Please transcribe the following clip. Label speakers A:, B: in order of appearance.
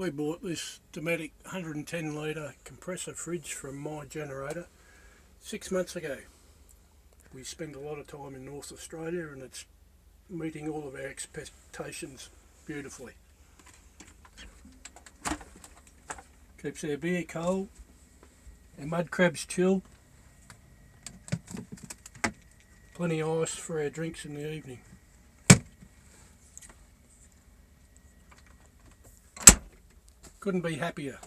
A: We bought this Dometic 110 litre compressor fridge from my generator 6 months ago. We spend a lot of time in North Australia and it's meeting all of our expectations beautifully. Keeps our beer cold, our mud crabs chilled, plenty of ice for our drinks in the evening. Couldn't be happier.